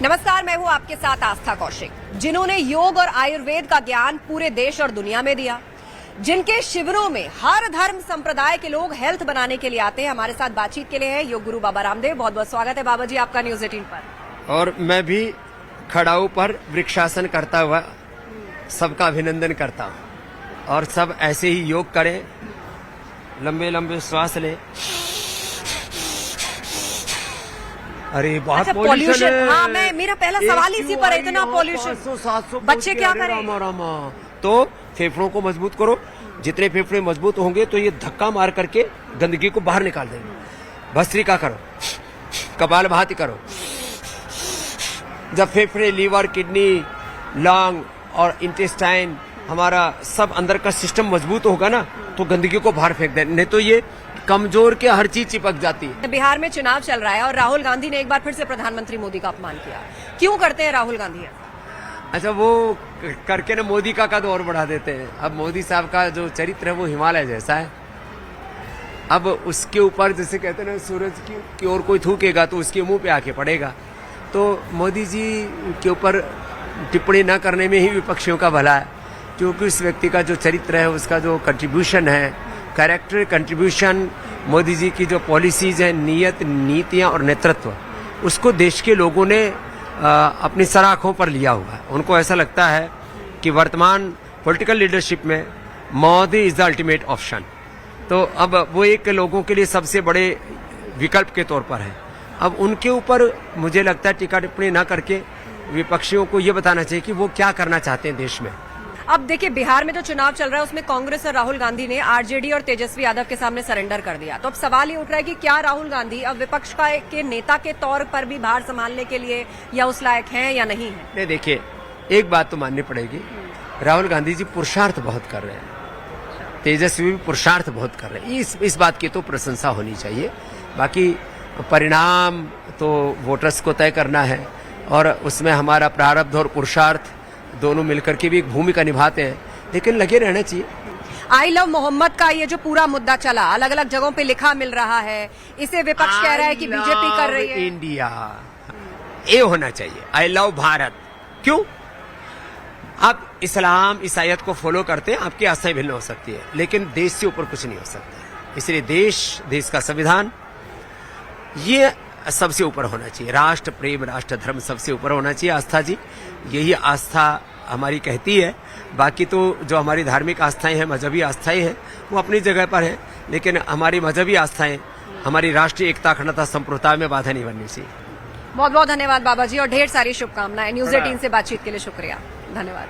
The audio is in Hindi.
नमस्कार, मैं हूं आपके साथ आस्था कौशिक। जिन्होंने योग और आयुर्वेद का ज्ञान पूरे देश और दुनिया में दिया, जिनके शिविरों में हर धर्म संप्रदाय के लोग हेल्थ बनाने के लिए आते हैं, हमारे साथ बातचीत के लिए है योग गुरु बाबा रामदेव। बहुत बहुत स्वागत है बाबा जी आपका न्यूज 18 पर। और मैं भी खड़ाऊ पर वृक्षासन करता हुआ सबका अभिनंदन करता हूँ और सब ऐसे ही योग करें, लंबे लंबे श्वास लें। अरे बहुत पॉल्यूशन है। हाँ, मेरा पहला सवाल इसी पर है, इतना पॉल्यूशन बच्चे क्या करें? तो फेफड़ों को मजबूत करो, जितने फेफड़े मजबूत होंगे तो ये धक्का मार करके गंदगी को बाहर निकाल देंगे। भस्त्रिका करो, कपालभाति करो। जब फेफड़े, लीवर, किडनी, लंग और इंटेस्टाइन, हमारा सब अंदर का सिस्टम मजबूत होगा ना, तो गंदगी को बाहर फेंक दे, नहीं तो ये कमजोर के हर चीज चिपक जाती है। बिहार में चुनाव चल रहा है और राहुल गांधी ने एक बार फिर से प्रधानमंत्री मोदी का अपमान किया। क्यों करते हैं राहुल गांधी? अच्छा, वो करके ना मोदी का कद और बढ़ा देते हैं। अब मोदी साहब का जो चरित्र है वो हिमालय जैसा है। अब उसके ऊपर जैसे कहते हैं ना, सूरज की ओर कोई थूकेगा तो उसके मुंह पे आके पड़ेगा। तो मोदी जी के ऊपर टिप्पणी न करने में ही विपक्षियों का भला है, क्योंकि उस व्यक्ति का जो चरित्र है, उसका जो कंट्रीब्यूशन है, कैरेक्टर कंट्रीब्यूशन, मोदी जी की जो पॉलिसीज है, नीयत, नीतियां और नेतृत्व, उसको देश के लोगों ने अपनी सराखों पर लिया हुआ है। उनको ऐसा लगता है कि वर्तमान पॉलिटिकल लीडरशिप में Modi is the ultimate option. तो अब वो एक लोगों के लिए सबसे बड़े विकल्प के तौर पर है। अब उनके ऊपर मुझे लगता है टीका टिप्पणी न करके विपक्षियों को ये बताना चाहिए कि वो क्या करना चाहते हैं देश में। अब देखिए, बिहार में जो चुनाव चल रहा है उसमें कांग्रेस और राहुल गांधी ने आरजेडी और तेजस्वी यादव के सामने सरेंडर कर दिया। तो अब सवाल ये उठ रहा है कि क्या राहुल गांधी अब विपक्ष के नेता के तौर पर भी भार संभालने के लिए या उस लायक हैं या नहीं है? नहीं, देखिए, एक बात तो माननी पड़ेगी, राहुल गांधी जी पुरुषार्थ बहुत कर रहे हैं, तेजस्वी भी पुरुषार्थ बहुत कर रहे हैं। इस बात की तो प्रशंसा होनी चाहिए। बाकी परिणाम तो वोटर्स को तय करना है और उसमें हमारा प्रारब्ध और पुरुषार्थ दोनों मिलकर के भी एक भूमिका निभाते हैं, लेकिन लगे रहना चाहिए। आई लव मोहम्मद का ये जो पूरा मुद्दा चला, अलग अलग जगहों पे लिखा मिल रहा है, इसे विपक्ष कह रहा है कि बीजेपी कर रही है। इंडिया, ये होना चाहिए। I love Bharat. क्यों? आप इस्लाम, ईसाईयत को फॉलो करते हैं, आपकी आस्थाएं भिन्न हो सकती है, लेकिन देश से ऊपर कुछ नहीं हो सकता। इसलिए देश का संविधान, ये सबसे ऊपर होना चाहिए। राष्ट्र प्रेम, राष्ट्र धर्म सबसे ऊपर होना चाहिए। आस्था जी, यही आस्था हमारी कहती है। बाकी तो जो हमारी धार्मिक आस्थाएं हैं, मजहबी आस्थाएं हैं, वो अपनी जगह पर है, लेकिन हमारी मजहबी आस्थाएं हमारी राष्ट्रीय एकता, अखंडता, संप्रभुता में बाधा नहीं बननी चाहिए। बहुत बहुत धन्यवाद बाबा जी और ढेर सारी शुभकामनाएं। न्यूज 18 से बातचीत के लिए शुक्रिया, धन्यवाद।